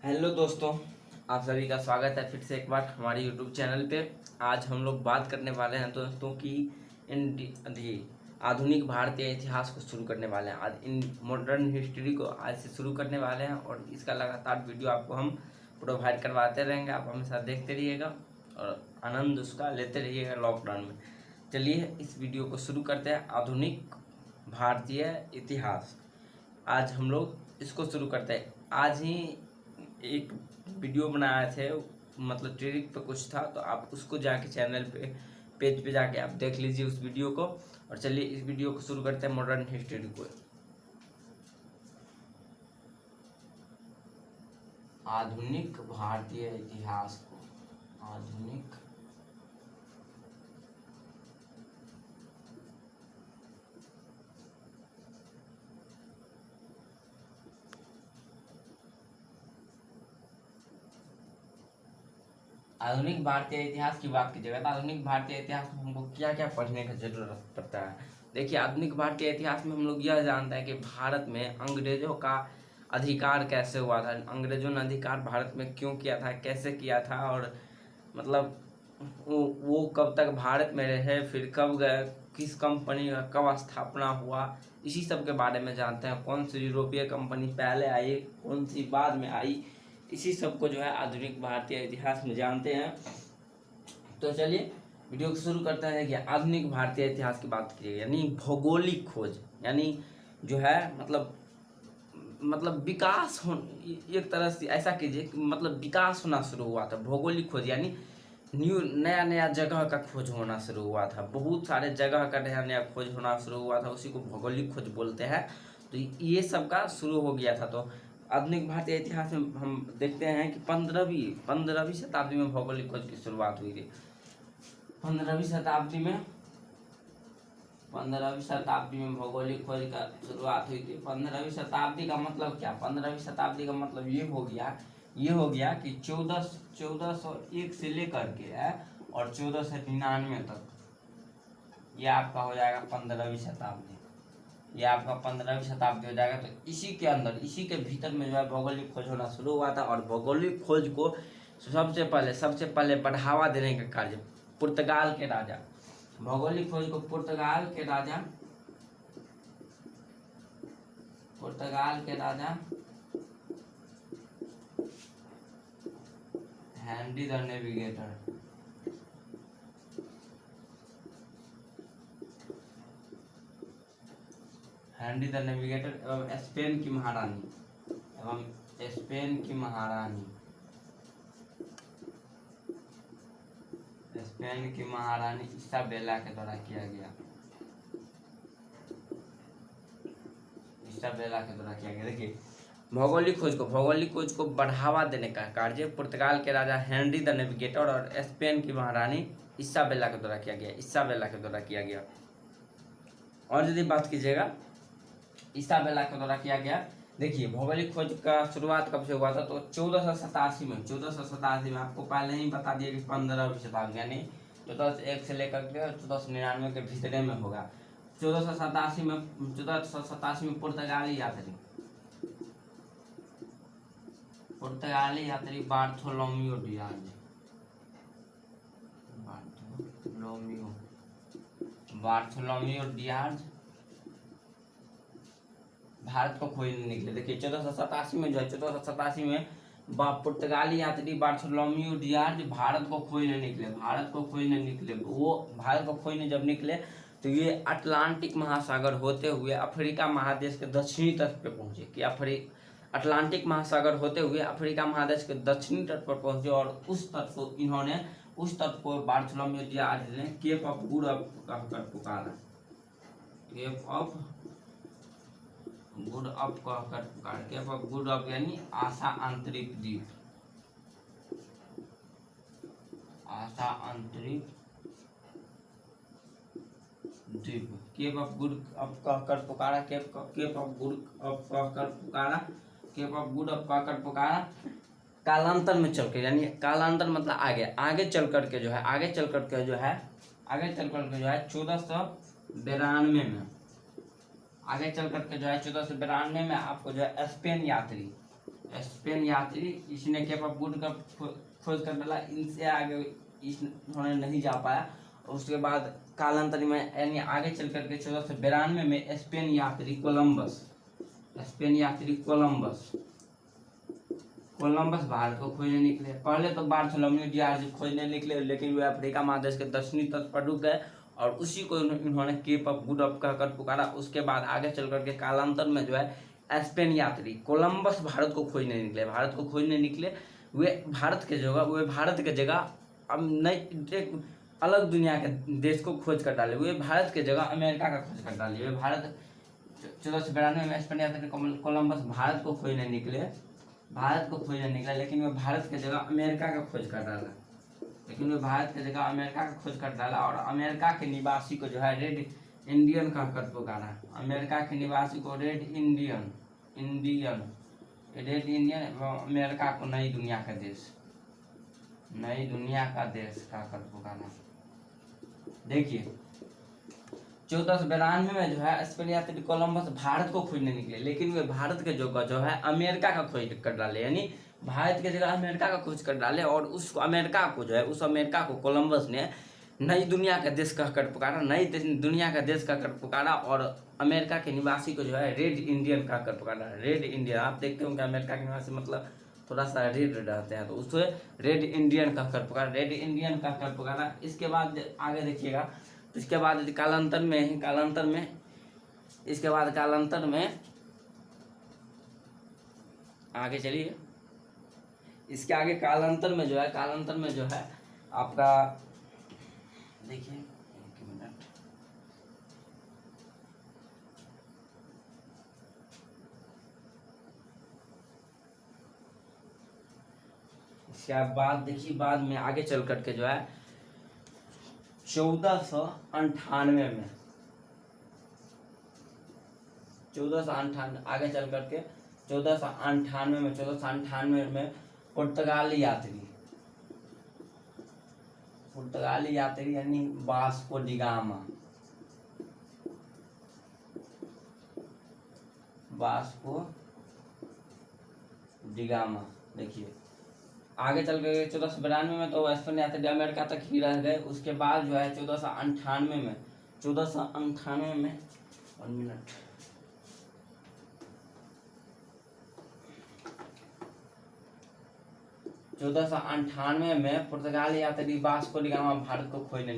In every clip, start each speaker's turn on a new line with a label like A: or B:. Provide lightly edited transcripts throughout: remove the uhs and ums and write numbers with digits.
A: Hello दोस्तों, आप सभी का स्वागत है फिर से एक बार हमारे यूट्यूब चैनल पे। आज हम लोग बात करने वाले हैं दोस्तों कि आधुनिक भारतीय इतिहास को शुरू करने वाले हैं। आज इन मॉडर्न हिस्ट्री को आज से शुरू करने वाले हैं और इसका लगातार वीडियो आपको हम प्रोवाइड करवाते रहेंगे। आप हमेशा देखते रहिएगा और आनंद उसका लेते रहिएगा लॉकडाउन में। चलिए इस वीडियो को शुरू करते हैं। आधुनिक भारतीय इतिहास, आज हम लोग इसको शुरू करते हैं। आज ही एक वीडियो बनाए थे, मतलब ट्रिक पे कुछ था, तो आप उसको जाके चैनल पे पेज पे जाके आप देख लीजिए उस वीडियो को। और चलिए इस वीडियो को शुरू करते हैं मॉडर्न हिस्ट्री को। आधुनिक भारतीय इतिहास को, आधुनिक आधुनिक भारतीय इतिहास की बात कीजिएगा तो आधुनिक भारतीय इतिहास में हमको क्या क्या पढ़ने का जरूरत पड़ता है। देखिए, आधुनिक भारतीय इतिहास में हम लोग यह जानते हैं कि भारत में अंग्रेजों का अधिकार कैसे हुआ था, अंग्रेजों ने अधिकार भारत में क्यों किया था, कैसे किया था, और मतलब वो कब तक भारत में रहे, फिर कब गए, किस कंपनी का कब स्थापना हुआ, इसी सब के बारे में जानते हैं। कौन सी यूरोपीय कंपनी पहले आई, कौन सी बाद में आई, इसी सब को जो है आधुनिक भारतीय इतिहास में जानते हैं। तो चलिए वीडियो को शुरू करते हैं कि आधुनिक भारतीय इतिहास की बात कीजिए, यानी भौगोलिक खोज, यानी जो है मतलब विकास हो, एक तरह से ऐसा कीजिए कि मतलब विकास होना शुरू हुआ था। भौगोलिक खोज यानी नया नया जगह का खोज होना शुरू हुआ था, बहुत सारे जगह का नया नया खोज होना शुरू हुआ था, उसी को भौगोलिक खोज बोलते हैं। तो ये सब का शुरू हो गया था। तो आधुनिक भारतीय इतिहास में हम देखते हैं कि पंद्रहवीं शताब्दी में भौगोलिक खोज की शुरुआत हुई थी। पंद्रहवीं शताब्दी में भौगोलिक खोज का शुरुआत हुई थी। पंद्रहवीं शताब्दी का मतलब क्या? पंद्रहवीं शताब्दी का मतलब ये हो गया कि 1401 से लेकर के और 1499 तक ये आपका हो जाएगा पंद्रहवीं शताब्दी। ये आपका पंद्रहवीं शताब्दी हो जाएगा। तो इसी के अंदर, इसी के भीतर में जो है भौगोलिक खोज होना शुरू हुआ था। और भौगोलिक खोज को सबसे पहले बढ़ावा देने का कार्य पुर्तगाल के राजा, भौगोलिक खोज को पुर्तगाल के राजा हेनरी द नेविगेटर, एवं स्पेन की महारानी इसाबेला के द्वारा किया गया। देखिए, भौगोलिक खोज को बढ़ावा देने का कार्य पुर्तगाल के राजा हेनरी द नेविगेटर और स्पेन की महारानी इसाबेला के द्वारा किया गया। और यदि बात कीजिएगा इसाबेला के द्वारा किया गया, देखिए भौगोलिक खोज का शुरुआत कब से हुआ था? तो 1487 में आपको पहले ही बता दिया कि 15वीं शताब्दी यानी 1401 से लेकर के 1499 के भीतर में होगा। 1487 में पुर्तगाली यात्री बार्थोलोमियो डियाज भारत को खोजने निकले। देखिए 1487 में जो है, 1487 में पुर्तगाली यात्री बार्थोलोमियो डियाज भारत को खोजने निकले। वो भारत को खोजने जब निकले तो ये अटलांटिक महासागर होते हुए अफ्रीका महादेश के दक्षिणी तट पे पहुंचे। कि अटलांटिक महासागर होते हुए अफ्रीका महादेश के दक्षिणी तट पर पहुंचे और उस तट को बार्थोलोमियो डियाज ने केप ऑफ गुड ऑफ कहकर पुकारा। केप ऑफ गुड ऑफ यानी आशा आंतरिक द्वीप, केप ऑफ गुड ऑफ कहकर पुकारा। कालांतर में चल के, यानी कालांतर मतलब आगे चल करके जो है 1492 में आपको जो है स्पेन स्पेन यात्री, इसने केप ऑफ गुड का खोज कर डाला, इनसे आगे इन्होंने नहीं जा पाया। उसके बाद कालांतर में यानी आगे चल करके 1492 में स्पेन यात्री कोलंबस भारत को खोजने निकले। पहले तो बार्थोलोम्यू डियाज खोजने निकले, लेकिन वे अफ्रीका महादेश के दक्षिणी तट पर रुक गए और उसी को इन्होंने केप ऑफ गुड ऑफ कहकर पुकारा। उसके बाद आगे चल करके कालांतर में जो है स्पेन यात्री कोलंबस भारत को खोजने निकले। वे भारत के जगह अब नई एक अलग दुनिया के देश को खोज कर डाले। वे भारत के जगह अमेरिका का खोज कर डाले। वे भारत 1492 में स्पेन यात्री कोलंबस भारत को खोजने निकले, लेकिन वे भारत के जगह अमेरिका का खोज कर डाला। और अमेरिका के निवासी को जो है रेड इंडियन कहकर पुकारा। अमेरिका के निवासी को रेड इंडियन अमेरिका को नई दुनिया का देश कहकर पुकारा। देखिए 1492 में जो है स्पेन यात्री कोलंबस भारत को खोजने निकले, लेकिन वे भारत के जगह जो है अमेरिका का खोज कर डाले, यानी भारत के जगह अमेरिका का खोज कर डाले। और उस अमेरिका को कोलंबस ने नई दुनिया का देश कहकर पुकारा। और अमेरिका के निवासी को जो है रेड इंडियन कहकर पुकारा। रेड इंडियन, आप देखते होंगे अमेरिका के निवासी मतलब थोड़ा सा रेड रहते हैं, तो उसे रेड इंडियन कहकर पुकारा। इसके बाद आगे देखिएगा, इसके बाद कालांतर में आगे चलिए। इसके आगे कालांतर में जो है आपका देखिए, एक मिनट, इसके बाद देखिए, बाद में आगे चल करके जो है 1498 में आगे चल करके 1498 में पुर्तगाली यात्री यानी वास्को डिगामा। देखिए आगे चल गए 1492 में तो स्पेन यात्री अमेरिका तक ही रह गए। उसके बाद जो है 1498 में 1 मिनट, 1498 में पुर्तगाली यात्री वास्को डिगामा भारत को खोजने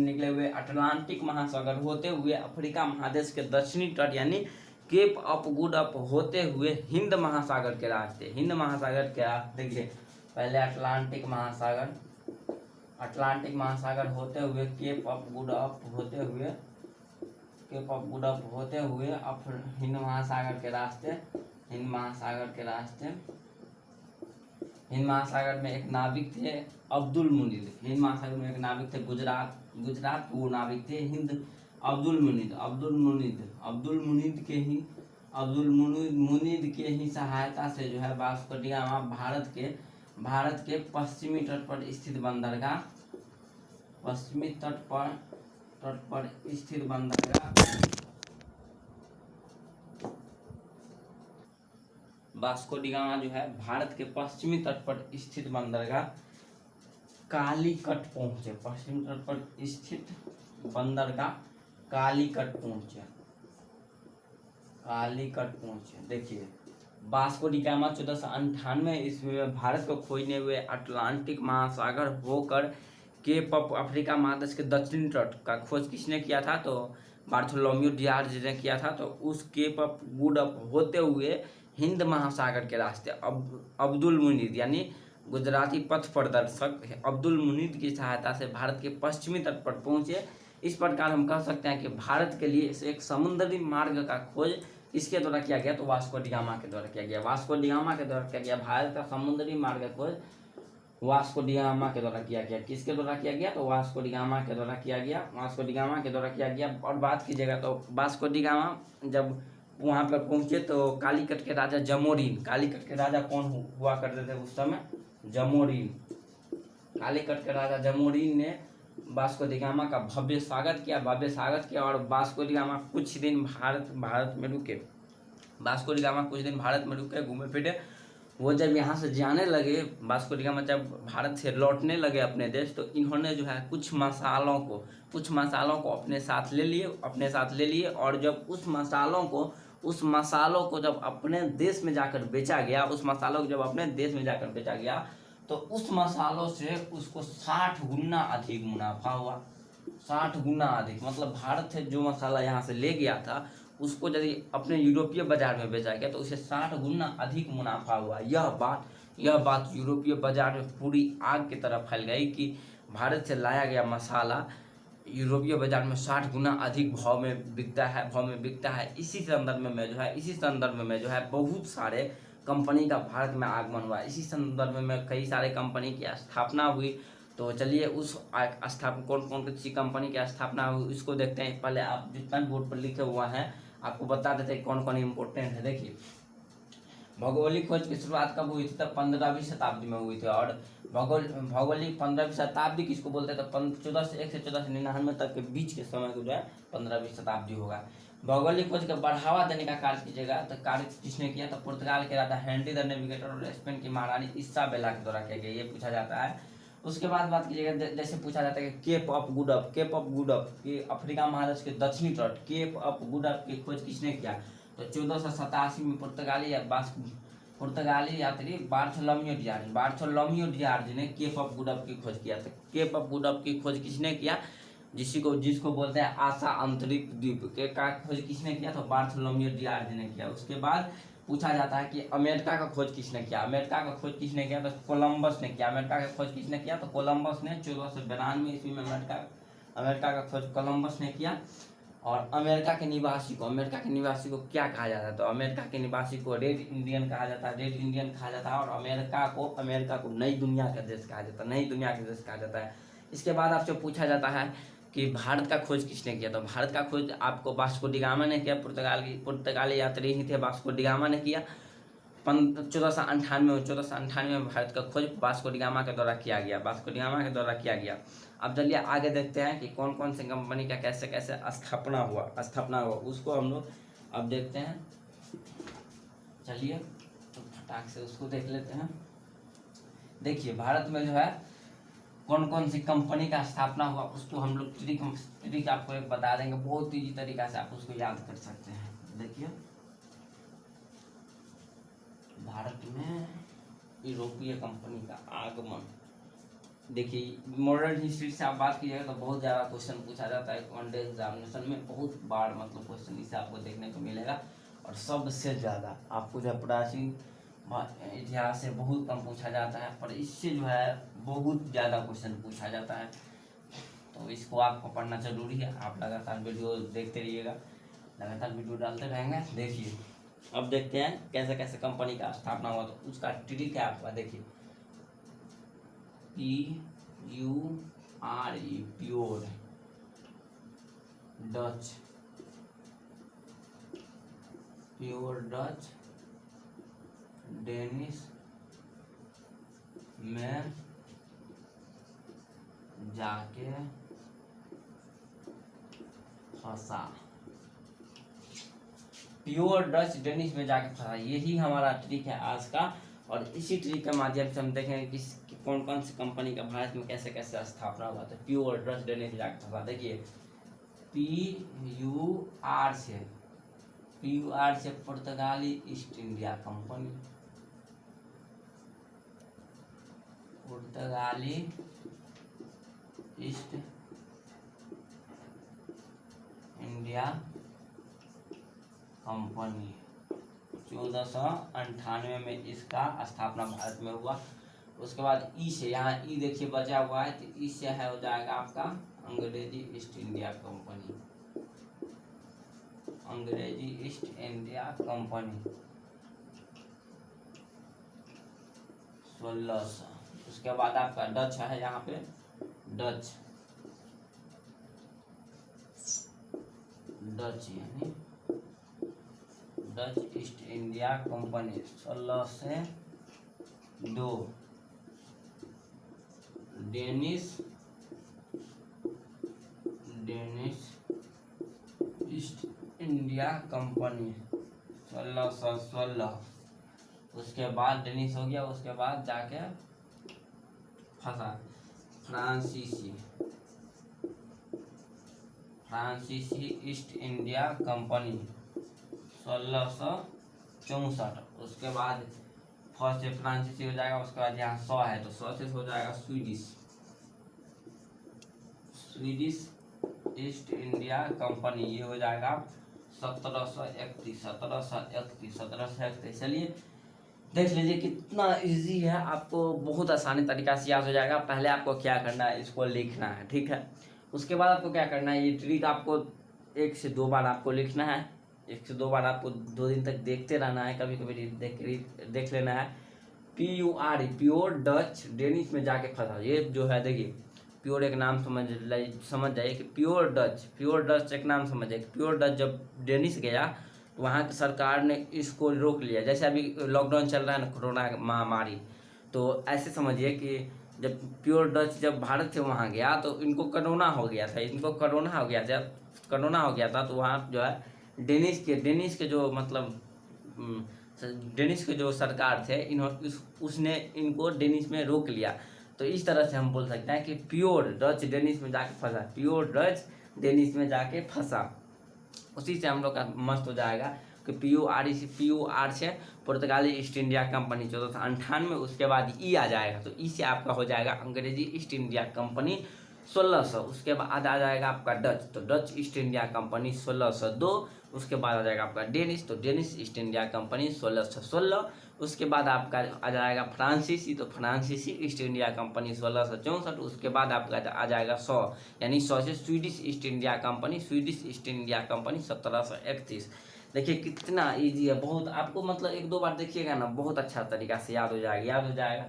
A: निकले। हुए अटलांटिक महासागर होते हुए अफ्रीका महादेश के दक्षिणी तट यानी केप ऑफ गुड ऑफ होते हुए हिंद महासागर के रास्ते देखिए, पहले अटलांटिक महासागर होते हुए केप ऑफ गुड ऑफ होते हुए हिंद महासागर के रास्ते हिंद महासागर में एक नाविक थे अब्दुल मुनीद। गुजरात वो नाविक थे अब्दुल मुनीद के ही सहायता से जो है वास्को डिगामा भारत के पश्चिमी तट पर स्थित बंदरगाह वास्को डिगामा जो है भारत के पश्चिमी तट पर स्थित बंदरगाह कालीकट पहुंचे। पश्चिमी तट पर स्थित बंदरगाह कालीकट पहुंचे। देखिए वास्को डिगामा 1498 ईस्वी में भारत को खोजने हुए अटलांटिक महासागर होकर केप ऑफ अफ्रीका महादेश के दक्षिणी तट का खोज किसने किया था? तो बार्थोलोम्यू डियाज ने किया था। तो उस केप ऑफ गुड ऑफ होते हुए हिंद महासागर के रास्ते अब्दुल मुनीद यानी गुजराती पथ प्रदर्शक अब्दुल मुनीद की सहायता से भारत के पश्चिमी तट पर पहुंचे। इस प्रकार हम कह सकते हैं कि भारत के लिए एक समुद्री मार्ग का खोज किसके द्वारा किया गया? तो वास्को डिगामा के द्वारा किया गया। भारत का समुद्री मार्ग का खोज वास्को डिगामा के द्वारा किया गया। किसके द्वारा किया गया? तो वास्को डिगामा के द्वारा किया गया। और बात कीजिएगा तो वास्को डिगामा जब वहाँ पर पहुंचे तो कालीकट के राजा जमोरीन, कालीकट के राजा कौन हुआ करते थे उस समय? जमोरीन। कालीकट के राजा जमोरीन ने वास्को डिगामा का भव्य स्वागत किया और वास्को डिगामा कुछ दिन भारत में रुके। वास्को डी गामा कुछ दिन भारत में रुके, घूमे फिरे। वो जब यहाँ से जाने लगे, वास्को डी गामा जब भारत से लौटने लगे अपने देश, तो इन्होंने जो है कुछ मसालों को अपने साथ ले लिए। और जब उस मसालों को जब अपने देश में जाकर बेचा गया, तो उस मसालों से उसको 60 गुना अधिक मुनाफा हुआ। 60 गुना अधिक, मतलब भारत से जो मसाला यहाँ से ले गया था, उसको यदि अपने यूरोपीय बाजार में बेचा गया तो उसे 60 गुना अधिक मुनाफा हुआ। यह बात यूरोपीय बाजार में पूरी आग की तरह फैल गई कि भारत से लाया गया मसाला यूरोपीय बाजार में 60 गुना अधिक भाव में बिकता है। इसी संदर्भ में जो है बहुत सारे कंपनी का भारत में आगमन हुआ। इसी संदर्भ में कई सारे कंपनी की स्थापना हुई। तो चलिए उस कौन कौन सी कंपनी की स्थापना हुई उसको देखते हैं। पहले आप जितना बोर्ड पर लिखे हुआ है आपको बता देते हैं कौन कौन इम्पोर्टेंट है। देखिए, भौगोलिक खोज की शुरुआत कब हुई थी? तब 15वीं शताब्दी में हुई थी। और भौगोलिक 15वीं शताब्दी किसको बोलते हैं? तो 1401 से 1499 तक के बीच के समय को जो है 15वीं शताब्दी होगा। भौगोलिक खोज का बढ़ावा देने का कार्य कीजिएगा, तो कार्य किसने किया? तो पुर्तगाल के राजा हेनरी द नेविगेटर और स्पेन की महारानी इसाबेला के द्वारा किया गया, ये पूछा जाता है। उसके बाद बात कीजिएगा, जैसे पूछा जाता है कि केप ऑफ गुड अप कि अफ्रीका महादेश के दक्षिणी तट केप ऑफ गुड अप की खोज किसने किया? तो 1487 में पुर्तगाली यात्री बार्थोलोम्यू डियार्ज ने केप ऑफ गुड अप की खोज किया था। केप ऑफ गुड अप की खोज किसने किया? जिसको बोलते हैं आशा अंतरिक्ष द्वीप के का खोज किसने किया? तो बार्थोलोम्यू डियार्ज ने किया। उसके बाद पूछा जाता है कि अमेरिका का खोज किसने किया? तो कोलंबस ने किया। अमेरिका का खोज किसने किया? तो कोलंबस ने 1492 ईस्वी में अमेरिका का खोज कोलंबस ने किया। और अमेरिका के निवासी को क्या कहा जाता है? तो अमेरिका के निवासी को रेड इंडियन कहा जाता है। और अमेरिका को नई दुनिया का देश कहा जाता है। इसके बाद आपसे पूछा जाता है कि भारत का खोज किसने किया? तो भारत का खोज आपको वास्को डी गामा ने किया। पुर्तगाली यात्री ही थे, वास्को डी गामा ने किया। 1498 में भारत का खोज वास्को डी गामा के द्वारा किया गया। अब चलिए आगे देखते हैं कि कौन कौन सी कंपनी का कैसे कैसे स्थापना हुआ उसको हम लोग अब देखते हैं। चलिए तो फटाक से उसको देख लेते हैं। देखिए, भारत में जो है कौन कौन सी कंपनी का स्थापना हुआ उसको हम लोग ट्रिक आपको एक बता देंगे, बहुत ईजी तरीका से आप उसको याद कर सकते हैं। देखिए, भारत में यूरोपीय कंपनी का आगमन। देखिए, मॉडर्न हिस्ट्री से आप बात कीजिएगा तो बहुत ज़्यादा क्वेश्चन पूछा जाता है वनडे एग्जामिनेशन में, बहुत बार मतलब क्वेश्चन इससे आपको देखने को मिलेगा। और सबसे ज़्यादा आपको जो प्राचीन इतिहास से बहुत कम पूछा जाता है, पर इससे जो है बहुत ज़्यादा क्वेश्चन पूछा जाता है। तो इसको आपको पढ़ना जरूरी है। आप लगातार वीडियो देखते रहिएगा, लगातार वीडियो डालते रहेंगे। देखिए, अब देखते हैं कैसे कैसे कंपनी का स्थापना हुआ। तो उसका ट्रिक है आपका, देखिए, PURE प्योर डच डेनिश में जाके फंसा। प्योर डच डेनिश में जाके फंसा, यही हमारा ट्रिक है आज का। और इसी ट्रिक के माध्यम से हम देखेंगे कि कौन कौन सी कंपनी का भारत में कैसे कैसे स्थापना हुआ। तो प्योर डच डेनिश में जाके फंसा। देखिए, PUR से पुर्तगाली ईस्ट इंडिया कंपनी, पुर्तगाली ईस्ट इंडिया कंपनी 1498 में इसका स्थापना भारत में हुआ। उसके बाद ई से, यहाँ ई देखिए बचा हुआ है, तो ई से है हो जाएगा आपका अंग्रेजी ईस्ट इंडिया कंपनी, अंग्रेजी ईस्ट इंडिया कंपनी 1600। उसके बाद आपका डच है, यहाँ पे डच यानी डच ईस्ट इंडिया कंपनी 16 से 2। Danish east India company 1616। उसके बाद डेनिस हो गया, उसके बाद जाके फंसा फ्रांसीसी ईस्ट इंडिया कंपनी 1664। उसके बाद फर्स्ट से फ्रांसीसी हो जाएगा, उसके बाद यहाँ 100 है तो 100 से हो जाएगा स्वीडिश ईस्ट इंडिया कंपनी, ये हो जाएगा 1731। चलिए देख लीजिए कितना इजी है, आपको बहुत आसानी तरीका से याद हो जाएगा। पहले आपको क्या करना है, इसको लिखना है, ठीक है। उसके बाद आपको क्या करना है, ये ट्रिक आपको 1 से 2 बार आपको लिखना है। 1 से 2 बार आपको 2 दिन तक देखते रहना है, कभी कभी देख लेना है। प्योर डच डेनिश में जाके फंसा, ये जो है देखिए प्योर एक नाम समझ जाइए कि प्योर डच एक नाम समझ जाइए। प्योर डच जब डेनिश गया तो वहाँ की सरकार ने इसको रोक लिया। जैसे अभी लॉकडाउन चल रहा है ना, कोरोना महामारी, तो ऐसे समझिए कि जब प्योर डच जब भारत से वहाँ गया तो इनको कोरोना हो गया था। तो वहाँ जो है डेनिश के जो मतलब डेनिश के जो सरकार थे उसने इनको डेनिश में रोक लिया। तो इस तरह से हम बोल सकते हैं कि प्योर डच डेनिश में जाके फंसा। उसी से हम लोग का मस्त हो जाएगा कि PUR से पुर्तगाली ईस्ट इंडिया कंपनी 1498। उसके बाद ई आ जाएगा तो ई से आपका हो जाएगा अंग्रेजी ईस्ट इंडिया कंपनी 1600। उसके बाद आ जाएगा आपका डच, तो डच ईस्ट इंडिया कंपनी 1602। उसके बाद आ जाएगा आपका डेनिश, तो डेनिश ईस्ट इंडिया कंपनी 1616। उसके बाद आपका आ जाएगा फ्रांसीसी, तो फ्रांसीसी ईस्ट इंडिया कंपनी 1664। उसके बाद आपका आ जाएगा 100, यानी 100 से स्वीडिश ईस्ट इंडिया कंपनी 1731। देखिए कितना इजी है, बहुत आपको मतलब 1-2 बार देखिएगा ना, बहुत अच्छा तरीका से याद हो जाएगा।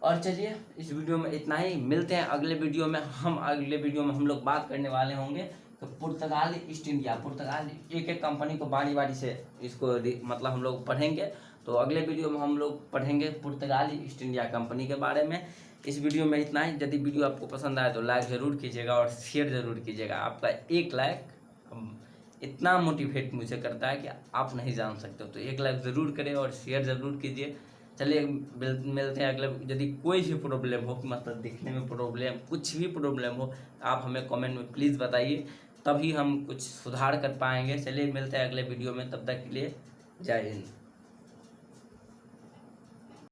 A: और चलिए इस वीडियो में इतना ही, मिलते हैं अगले वीडियो में। अगले वीडियो में हम लोग बात करने वाले होंगे तो पुर्तगाली ईस्ट इंडिया, एक कंपनी को बारी से इसको मतलब हम लोग पढ़ेंगे। तो अगले वीडियो में हम लोग पढ़ेंगे पुर्तगाली ईस्ट इंडिया कंपनी के बारे में। इस वीडियो में इतना ही। यदि वीडियो आपको पसंद आए तो लाइक ज़रूर कीजिएगा और शेयर ज़रूर कीजिएगा। आपका एक लाइक इतना मोटिवेट मुझे करता है कि आप नहीं जान सकते हो। तो एक लाइक ज़रूर करें और शेयर ज़रूर कीजिए। चलिए मिलते हैं अगले। यदि कोई भी प्रॉब्लम हो, मतलब दिखने में प्रॉब्लम, कुछ भी प्रॉब्लम हो, आप हमें कमेंट में प्लीज़ बताइए, तभी हम कुछ सुधार कर पाएंगे। चलिए मिलते हैं अगले वीडियो में, तब तक के लिए जय हिंद।